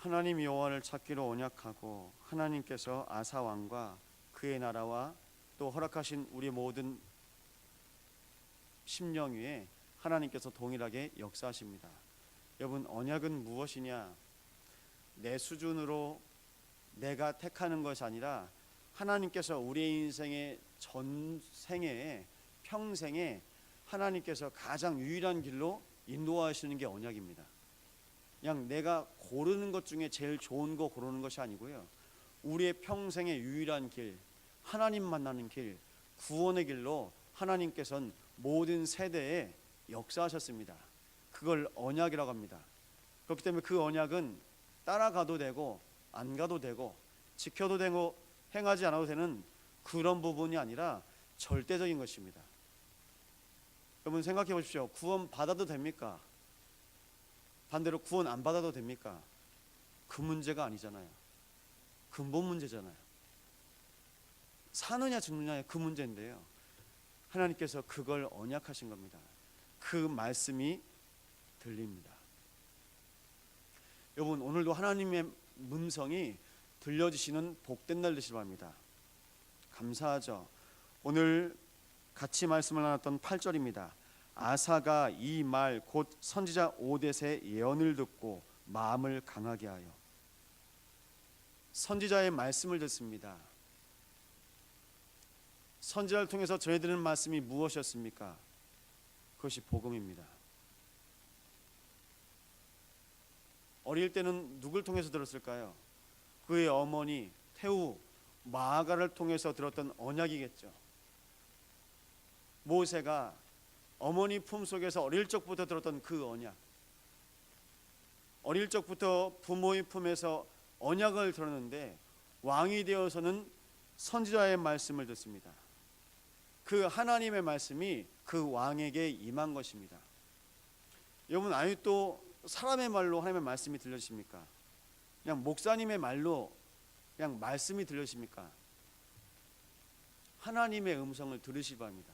하나님 여호와를 찾기로 언약하고 하나님께서 아사 왕과 그의 나라와 또 허락하신 우리 모든 심령 위에 하나님께서 동일하게 역사하십니다. 여러분, 언약은 무엇이냐? 내 수준으로 내가 택하는 것이 아니라 하나님께서 우리의 인생의 전생에 평생에 하나님께서 가장 유일한 길로 인도하시는 게 언약입니다. 그냥 내가 고르는 것 중에 제일 좋은 거 고르는 것이 아니고요, 우리의 평생의 유일한 길, 하나님 만나는 길, 구원의 길로 하나님께서는 모든 세대에 역사하셨습니다. 그걸 언약이라고 합니다. 그렇기 때문에 그 언약은 따라가도 되고 안 가도 되고 지켜도 되고 행하지 않아도 되는 그런 부분이 아니라 절대적인 것입니다. 여러분 생각해 보십시오. 구원 받아도 됩니까? 반대로 구원 안 받아도 됩니까? 그 문제가 아니잖아요. 근본 문제잖아요. 사느냐 죽느냐의 그 문제인데요, 하나님께서 그걸 언약하신 겁니다. 그 말씀이 들립니다. 여러분, 오늘도 하나님의 음성이 들려지시는 복된 날 되시기 바랍니다. 감사하죠. 오늘 같이 말씀을 나눴던 8절입니다. 아사가 이 말 곧 선지자 오뎃의 예언을 듣고 마음을 강하게 하여. 선지자의 말씀을 듣습니다. 선지자를 통해서 전해드리는 말씀이 무엇이었습니까? 그것이 복음입니다. 어릴 때는 누굴 통해서 들었을까요? 그의 어머니 태우 마아가를 통해서 들었던 언약이겠죠. 모세가 어머니 품속에서 어릴 적부터 들었던 그 언약, 어릴 적부터 부모의 품에서 언약을 들었는데 왕이 되어서는 선지자의 말씀을 듣습니다. 그 하나님의 말씀이 그 왕에게 임한 것입니다. 여러분, 아직도 사람의 말로 하나님의 말씀이 들려십니까? 그냥 목사님의 말로 그냥 말씀이 들려십니까? 하나님의 음성을 들으시기 바랍니다.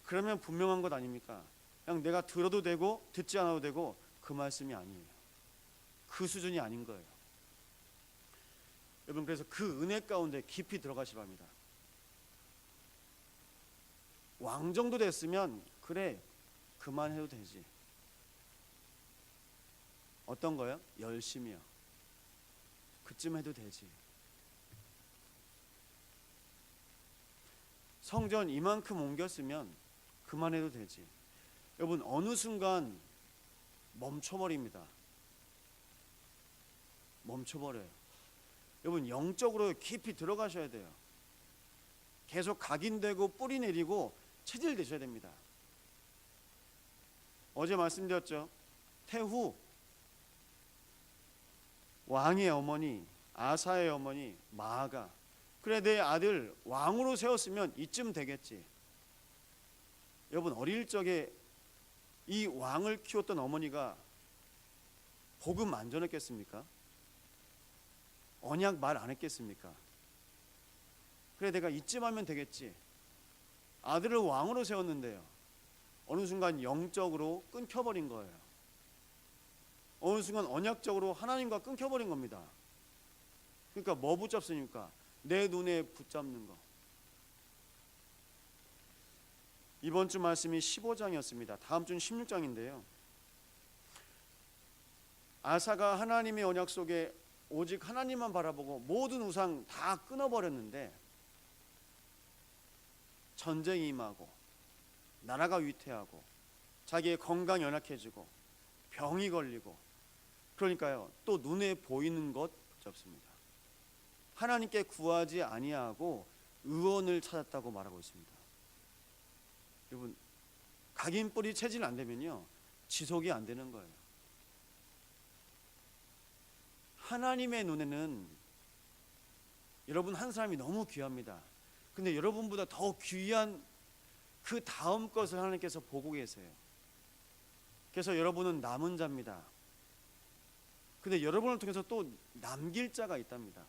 그러면 분명한 것 아닙니까? 그냥 내가 들어도 되고 듣지 않아도 되고 그 말씀이 아니에요. 그 수준이 아닌 거예요. 여러분, 그래서 그 은혜 가운데 깊이 들어가시기 바랍니다. 왕 정도 됐으면 그래 그만해도 되지. 어떤 거요? 열심히요. 그쯤 해도 되지. 성전 이만큼 옮겼으면 그만해도 되지. 여러분, 어느 순간 멈춰버립니다. 멈춰버려요. 여러분, 영적으로 깊이 들어가셔야 돼요. 계속 각인되고 뿌리 내리고 체질되셔야 됩니다. 어제 말씀드렸죠. 태후 왕의 어머니 아사의 어머니 마아가, 그래 내 아들 왕으로 세웠으면 이쯤 되겠지. 여러분, 어릴 적에 이 왕을 키웠던 어머니가 복음 안 전했겠습니까? 언약 말 안 했겠습니까? 그래 내가 이쯤 하면 되겠지. 아들을 왕으로 세웠는데요, 어느 순간 영적으로 끊겨버린 거예요. 어느 순간 언약적으로 하나님과 끊겨버린 겁니다. 그러니까 뭐 붙잡습니까? 내 눈에 붙잡는 거. 이번 주 말씀이 15장이었습니다. 다음 주는 16장인데요. 아사가 하나님의 언약 속에 오직 하나님만 바라보고 모든 우상 다 끊어버렸는데 전쟁이 임하고 나라가 위태하고 자기의 건강이 연약해지고 병이 걸리고, 그러니까요 또 눈에 보이는 것 없습니다. 하나님께 구하지 아니하고 의원을 찾았다고 말하고 있습니다. 여러분, 각인뿌리 체질 안 되면요 지속이 안 되는 거예요. 하나님의 눈에는 여러분 한 사람이 너무 귀합니다. 근데 여러분보다 더 귀한 그 다음 것을 하나님께서 보고 계세요. 그래서 여러분은 남은 자입니다. 근데 여러분을 통해서 또 남길 자가 있답니다.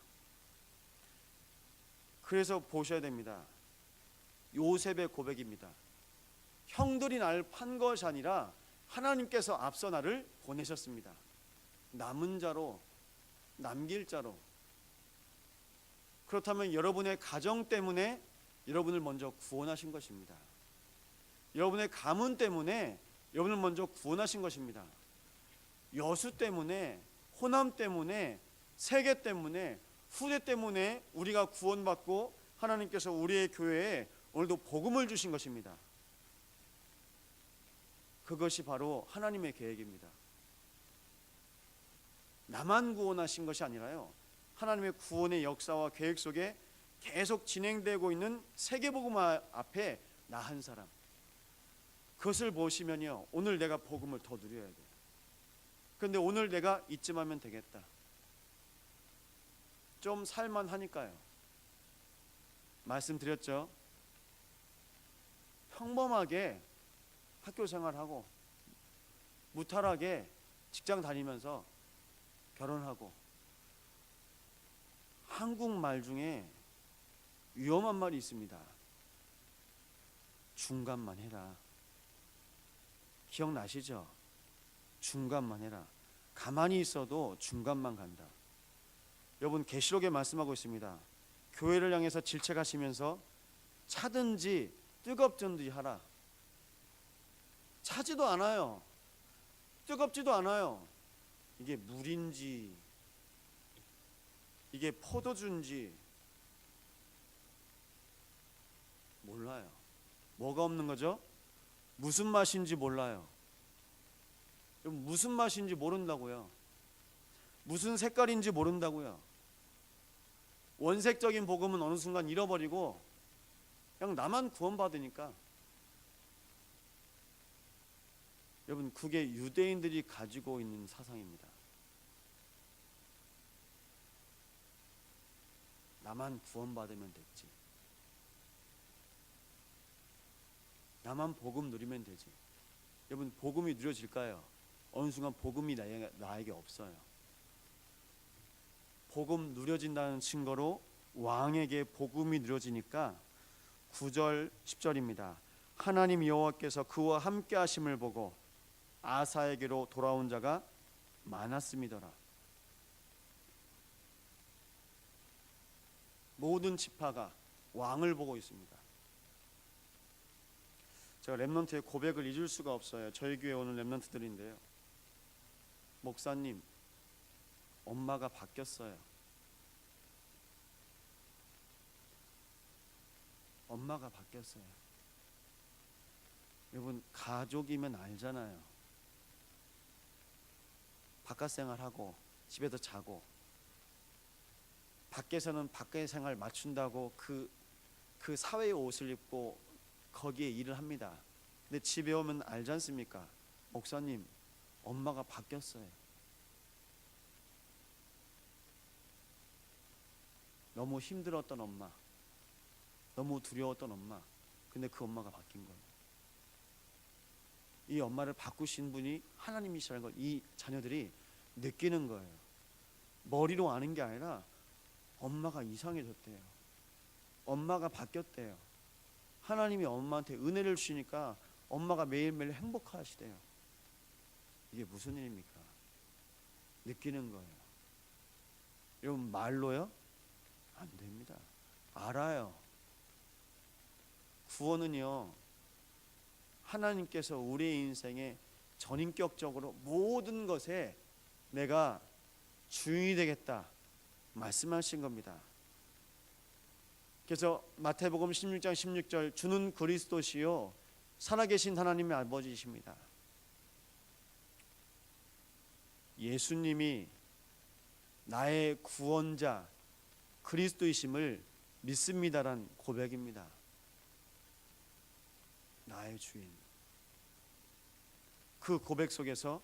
그래서 보셔야 됩니다. 요셉의 고백입니다. 형들이 나를 판 것이 아니라 하나님께서 앞서 나를 보내셨습니다. 남은 자로, 남길 자로. 그렇다면 여러분의 가정 때문에 여러분을 먼저 구원하신 것입니다. 여러분의 가문 때문에 여러분을 먼저 구원하신 것입니다. 여수 때문에, 호남 때문에, 세계 때문에, 후대 때문에 우리가 구원받고 하나님께서 우리의 교회에 오늘도 복음을 주신 것입니다. 그것이 바로 하나님의 계획입니다. 나만 구원하신 것이 아니라요, 하나님의 구원의 역사와 계획 속에 계속 진행되고 있는 세계복음 앞에 나 한 사람, 그것을 보시면요, 오늘 내가 복음을 더 누려야 돼요. 그런데 오늘 내가 이쯤 하면 되겠다, 좀 살만하니까요. 말씀드렸죠. 평범하게 학교 생활하고 무탈하게 직장 다니면서 결혼하고. 한국말 중에 위험한 말이 있습니다. 중간만 해라. 기억나시죠? 중간만 해라. 가만히 있어도 중간만 간다. 여러분, 계시록에 말씀하고 있습니다. 교회를 향해서 질책하시면서 차든지 뜨겁든지 하라. 차지도 않아요. 뜨겁지도 않아요. 이게 물인지 이게 포도주인지 몰라요. 뭐가 없는 거죠? 무슨 맛인지 몰라요. 무슨 맛인지 모른다고요. 무슨 색깔인지 모른다고요. 원색적인 복음은 어느 순간 잃어버리고 그냥 나만 구원받으니까. 여러분, 그게 유대인들이 가지고 있는 사상입니다. 나만 구원받으면 됐지. 나만 복음 누리면 되지. 여러분, 복음이 누려질까요? 어느 순간 복음이 나에게 없어요. 복음 누려진다는 증거로 왕에게 복음이 누려지니까 9절 10절입니다. 하나님 여호와께서 그와 함께 하심을 보고 아사에게로 돌아온 자가 많았음이더라. 모든 지파가 왕을 보고 있습니다. 제가 렘넌트의 고백을 잊을 수가 없어요. 저희 교회 오는 렘넌트들인데요, 목사님, 엄마가 바뀌었어요. 엄마가 바뀌었어요. 여러분, 가족이면 알잖아요. 바깥 생활하고 집에서 자고, 밖에서는 밖의 생활 맞춘다고 그 사회의 옷을 입고 거기에 일을 합니다. 근데 집에 오면 알지 않습니까? 목사님, 엄마가 바뀌었어요. 너무 힘들었던 엄마, 너무 두려웠던 엄마, 근데 그 엄마가 바뀐 거예요. 이 엄마를 바꾸신 분이 하나님이시라는 걸 이 자녀들이 느끼는 거예요. 머리로 아는 게 아니라 엄마가 이상해졌대요. 엄마가 바뀌었대요. 하나님이 엄마한테 은혜를 주시니까 엄마가 매일매일 행복하시대요. 이게 무슨 일입니까? 느끼는 거예요. 여러분, 말로요? 안 됩니다. 알아요. 구원은요, 하나님께서 우리의 인생에 전인격적으로 모든 것에 내가 주인이 되겠다 말씀하신 겁니다. 그래서 마태복음 16장 16절, 주는 그리스도시요 살아계신 하나님의 아버지이십니다. 예수님이 나의 구원자 그리스도이심을 믿습니다란 고백입니다. 나의 주인. 그 고백 속에서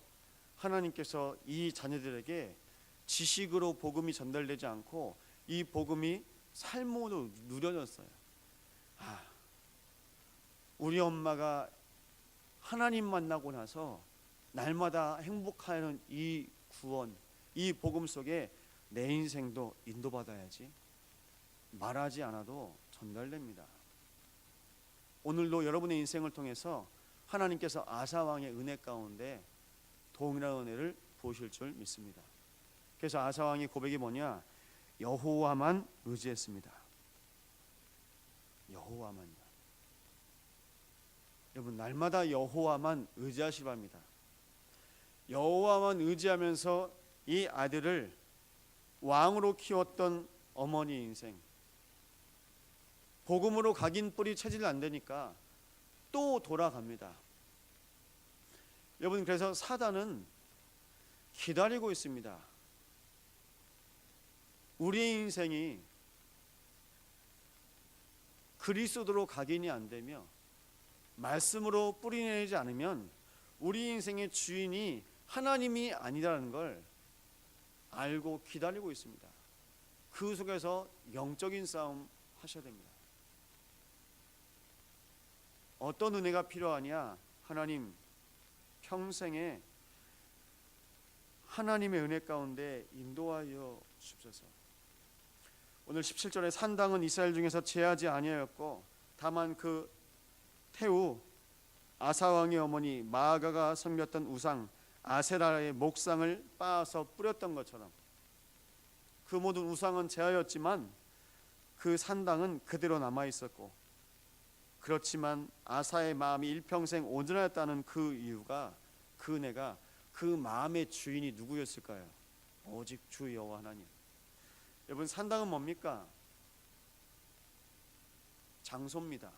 하나님께서 이 자녀들에게 지식으로 복음이 전달되지 않고 이 복음이 삶으로 누려졌어요. 우리 엄마가 하나님 만나고 나서 날마다 행복하는 이 구원, 이 복음 속에 내 인생도 인도받아야지. 말하지 않아도 전달됩니다. 오늘도 여러분의 인생을 통해서 하나님께서 아사왕의 은혜 가운데 동일한 은혜를 도우실 줄 믿습니다. 그래서 아사 왕의 고백이 뭐냐? 여호와만 의지했습니다. 여호와만요. 여러분, 날마다 여호와만 의지하시기 바랍니다. 여호와만 의지하면서 이 아들을 왕으로 키웠던 어머니 인생, 복음으로 각인 뿌리 체질 안 되니까 또 돌아갑니다. 여러분, 그래서 사단은 기다리고 있습니다. 우리의 인생이 그리스도로 각인이 안 되며 말씀으로 뿌리내리지 않으면 우리 인생의 주인이 하나님이 아니라는 걸 알고 기다리고 있습니다. 그 속에서 영적인 싸움 하셔야 됩니다. 어떤 은혜가 필요하냐? 하나님, 평생에 하나님의 은혜 가운데 인도하여 주옵소서. 오늘 17절에 산당은 이스라엘 중에서 제하지 아니하였고 다만 그 태후 아사 왕의 어머니 마아가가 섬겼던 우상 아세라의 목상을 빻아서 뿌렸던 것처럼 그 모든 우상은 제하였지만 그 산당은 그대로 남아 있었고, 그렇지만 아사의 마음이 일평생 온전하였다는 그 이유가, 그 은혜가, 그 마음의 주인이 누구였을까요? 오직 주 여호와 하나님. 여러분, 산당은 뭡니까? 장소입니다.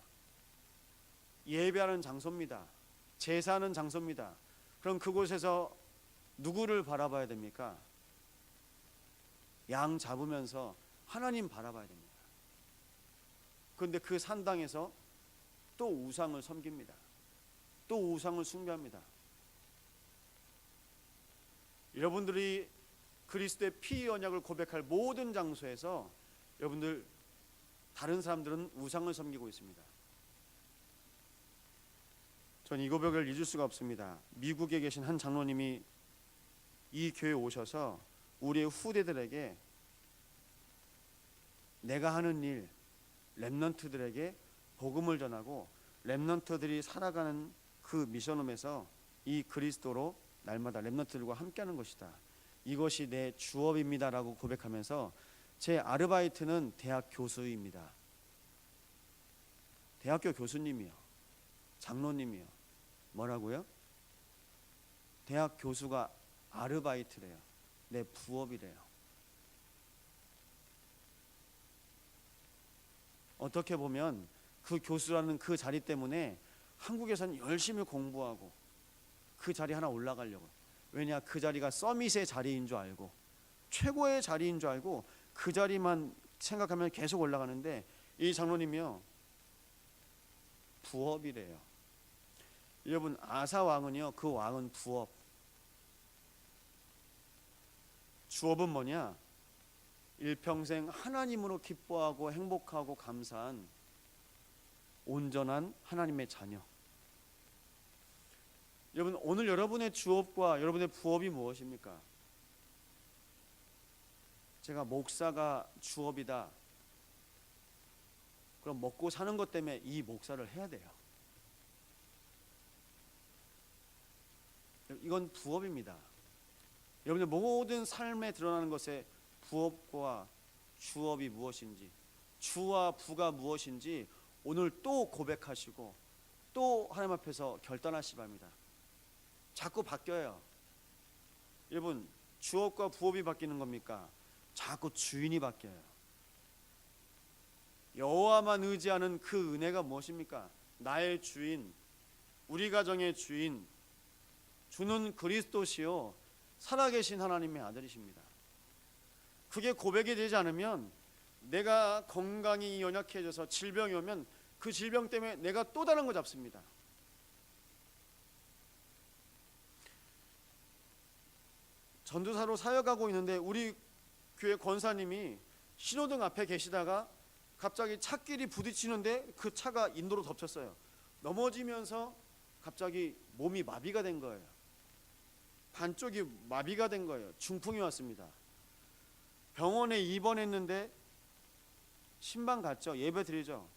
예배하는 장소입니다. 제사하는 장소입니다. 그럼 그곳에서 누구를 바라봐야 됩니까? 양 잡으면서 하나님 바라봐야 됩니다. 그런데 그 산당에서 또 우상을 섬깁니다. 또 우상을 숭배합니다. 여러분들이 그리스도의 피 언약을 고백할 모든 장소에서 여러분들, 다른 사람들은 우상을 섬기고 있습니다. 전 이 고백을 잊을 수가 없습니다. 미국에 계신 한 장로님이 이 교회에 오셔서 우리의 후대들에게 내가 하는 일, 렘넌트들에게 복음을 전하고 렘넌트들이 살아가는 그 미션홈에서 이 그리스도로 날마다 렘넌트들과 함께하는 것이다. 이것이 내 주업입니다라고 고백하면서, 제 아르바이트는 대학 교수입니다. 대학교 교수님이요, 장로님이요. 뭐라고요? 대학 교수가 아르바이트래요. 내 부업이래요. 어떻게 보면 그 교수라는 그 자리 때문에 한국에서는 열심히 공부하고 그 자리 하나 올라가려고. 왜냐? 그 자리가 서밋의 자리인 줄 알고, 최고의 자리인 줄 알고 그 자리만 생각하면 계속 올라가는데, 이 장로님이요, 부업이래요. 여러분, 아사 왕은요, 그 왕은 부업. 주업은 뭐냐? 일평생 하나님으로 기뻐하고 행복하고 감사한 온전한 하나님의 자녀. 여러분, 오늘 여러분의 주업과 여러분의 부업이 무엇입니까? 제가 목사가 주업이다, 그럼 먹고 사는 것 때문에 이 목사를 해야 돼요. 이건 부업입니다. 여러분의 모든 삶에 드러나는 것의 부업과 주업이 무엇인지, 주와 부가 무엇인지 오늘 또 고백하시고 또 하나님 앞에서 결단하시기 바랍니다. 자꾸 바뀌어요. 여러분, 주업과 부업이 바뀌는 겁니까? 자꾸 주인이 바뀌어요. 여호와만 의지하는 그 은혜가 무엇입니까? 나의 주인, 우리 가정의 주인, 주는 그리스도시요 살아계신 하나님의 아들이십니다. 그게 고백이 되지 않으면, 내가 건강이 연약해져서 질병이 오면 그 질병 때문에 내가 또 다른 거 잡습니다. 전도사로 사역하고 있는데 우리 교회 권사님이 신호등 앞에 계시다가 갑자기 차끼리 부딪히는데 그 차가 인도로 덮쳤어요. 넘어지면서 갑자기 몸이 마비가 된 거예요. 반쪽이 마비가 된 거예요. 중풍이 왔습니다. 병원에 입원했는데 신방 갔죠. 예배 드리죠.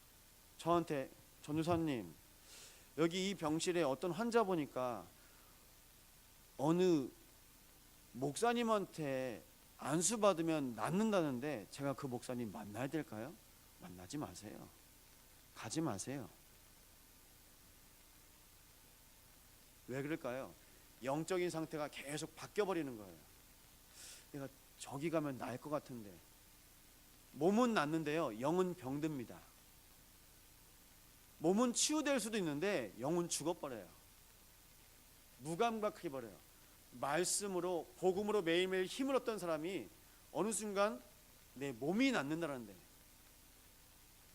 저한테, 전도사님, 여기 이 병실에 어떤 환자 보니까 어느 목사님한테 안수 받으면 낫는다는데 제가 그 목사님 만나야 될까요? 만나지 마세요. 가지 마세요. 왜 그럴까요? 영적인 상태가 계속 바뀌어 버리는 거예요. 내가 저기 가면 나을 것 같은데. 몸은 낫는데요, 영은 병듭니다. 몸은 치유될 수도 있는데 영은 죽어버려요. 무감각해버려요. 말씀으로, 복음으로 매일매일 힘을 얻던 사람이 어느 순간 내 몸이 낫는다는데,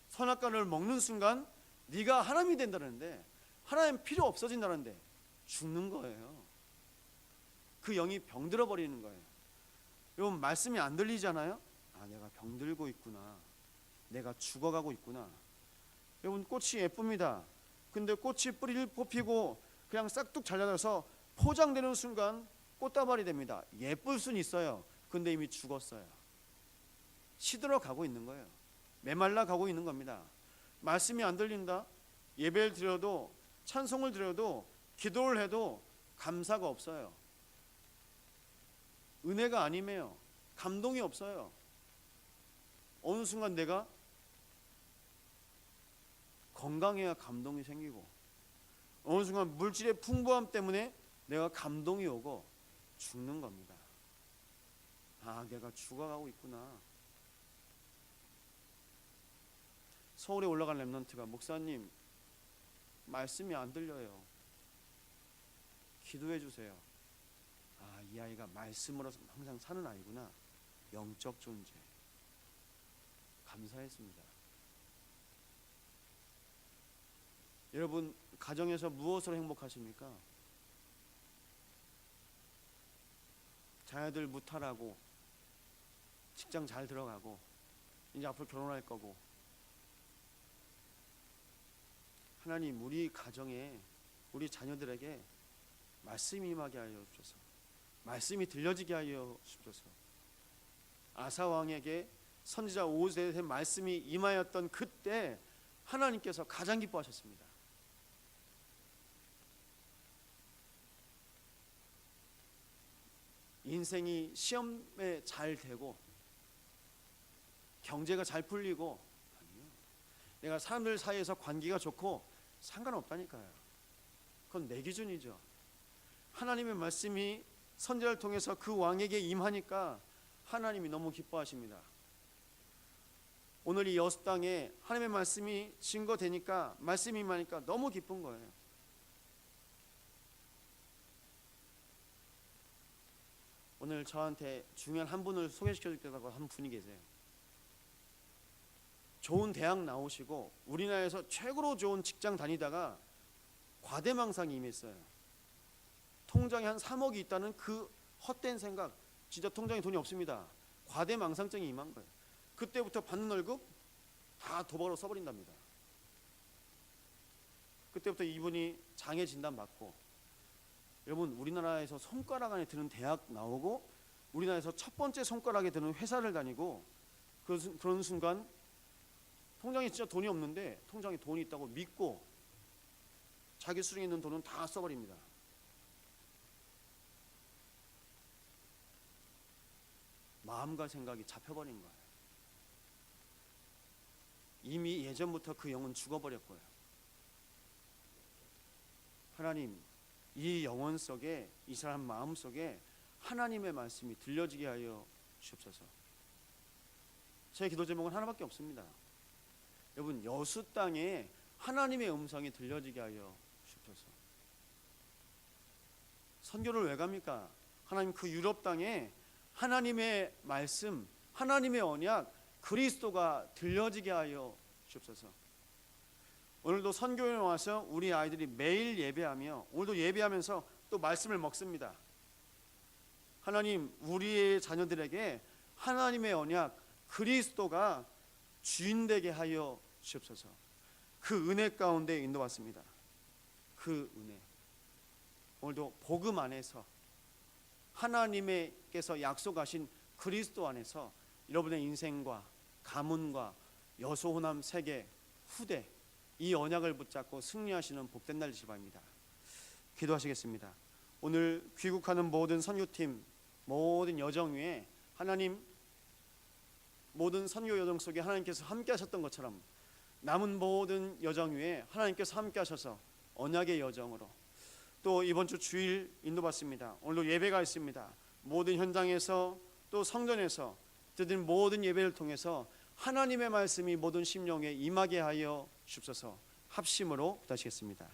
선악과를 먹는 순간 네가 하나님이 된다는데, 하나님 필요 없어진다는데 죽는 거예요. 그 영이 병들어 버리는 거예요. 여러분, 말씀이 안 들리잖아요? 아, 내가 병들고 있구나. 내가 죽어가고 있구나. 여러분, 꽃이 예쁩니다. 근데 꽃이 뿌리를 뽑히고 그냥 싹둑 잘라서 포장되는 순간 꽃다발이 됩니다. 예쁠 수는 있어요. 근데 이미 죽었어요. 시들어 가고 있는 거예요. 메말라 가고 있는 겁니다. 말씀이 안 들린다? 예배를 드려도, 찬송을 드려도, 기도를 해도 감사가 없어요. 은혜가 아니me요. 감동이 없어요. 어느 순간 내가 건강해야 감동이 생기고, 어느 순간 물질의 풍부함 때문에 내가 감동이 오고 죽는 겁니다. 아, 내가 죽어가고 있구나. 서울에 올라간 렘넌트가, 목사님 말씀이 안 들려요. 기도해 주세요. 아, 이 아이가 말씀으로 항상 사는 아이구나. 영적 존재. 감사했습니다. 여러분, 가정에서 무엇으로 행복하십니까? 자녀들 무탈하고, 직장 잘 들어가고, 이제 앞으로 결혼할 거고. 하나님, 우리 가정에, 우리 자녀들에게 말씀이 임하게 하여 주옵소서. 말씀이 들려지게 하여 주옵소서. 아사 왕에게 선지자 오세의 말씀이 임하였던 그때 하나님께서 가장 기뻐하셨습니다. 인생이 시험에 잘 되고 경제가 잘 풀리고, 아니요, 내가 사람들 사이에서 관계가 좋고 상관없다니까요. 그건 내 기준이죠. 하나님의 말씀이 선지자를 통해서 그 왕에게 임하니까 하나님이 너무 기뻐하십니다. 오늘 이 여수 땅에 하나님의 말씀이 증거되니까, 말씀이 임하니까 너무 기쁜 거예요. 오늘 저한테 중요한 한 분을 소개시켜 주겠다고 한 분이 계세요. 좋은 대학 나오시고 우리나라에서 최고로 좋은 직장 다니다가 과대망상이 임했어요. 통장에 한 3억이 있다는 그 헛된 생각, 진짜 통장에 돈이 없습니다. 과대망상증이 임한 거예요. 그때부터 받는 월급 다 도박으로 써버린답니다. 그때부터 이분이 장애 진단 받고, 여러분, 우리나라에서 손가락 안에 드는 대학 나오고, 우리나라에서 첫 번째 손가락에 드는 회사를 다니고, 그런 순간 통장에 진짜 돈이 없는데 통장에 돈이 있다고 믿고 자기 수중에 있는 돈은 다 써버립니다. 마음과 생각이 잡혀버린 거예요. 이미 예전부터 그 영은 죽어버렸고요. 하나님, 이 영혼 속에, 이 사람 마음 속에 하나님의 말씀이 들려지게 하여 주옵소서. 제 기도 제목은 하나밖에 없습니다. 여러분, 여수 땅에 하나님의 음성이 들려지게 하여 주옵소서. 선교를 왜 갑니까? 하나님, 그 유럽 땅에 하나님의 말씀, 하나님의 언약, 그리스도가 들려지게 하여 주옵소서. 오늘도 선교에 와서 우리 아이들이 매일 예배하며, 오늘도 예배하면서 또 말씀을 먹습니다. 하나님, 우리의 자녀들에게 하나님의 언약, 그리스도가 주인되게 하여 주옵소서. 그 은혜 가운데 인도받습니다. 그 은혜, 오늘도 복음 안에서, 하나님께서 약속하신 그리스도 안에서 여러분의 인생과 가문과 여수 호남 세계 후대, 이 언약을 붙잡고 승리하시는 복된 날 되시기 바랍니다. 기도하시겠습니다. 오늘 귀국하는 모든 선교팀, 모든 여정 위에 하나님, 모든 선교 여정 속에 하나님께서 함께 하셨던 것처럼 남은 모든 여정 위에 하나님께서 함께 하셔서 언약의 여정으로, 또 이번 주 주일 인도받습니다. 오늘도 예배가 있습니다. 모든 현장에서 또 성전에서 드린 모든 예배를 통해서 하나님의 말씀이 모든 심령에 임하게 하여 주옵소서. 합심으로 기도하시겠습니다.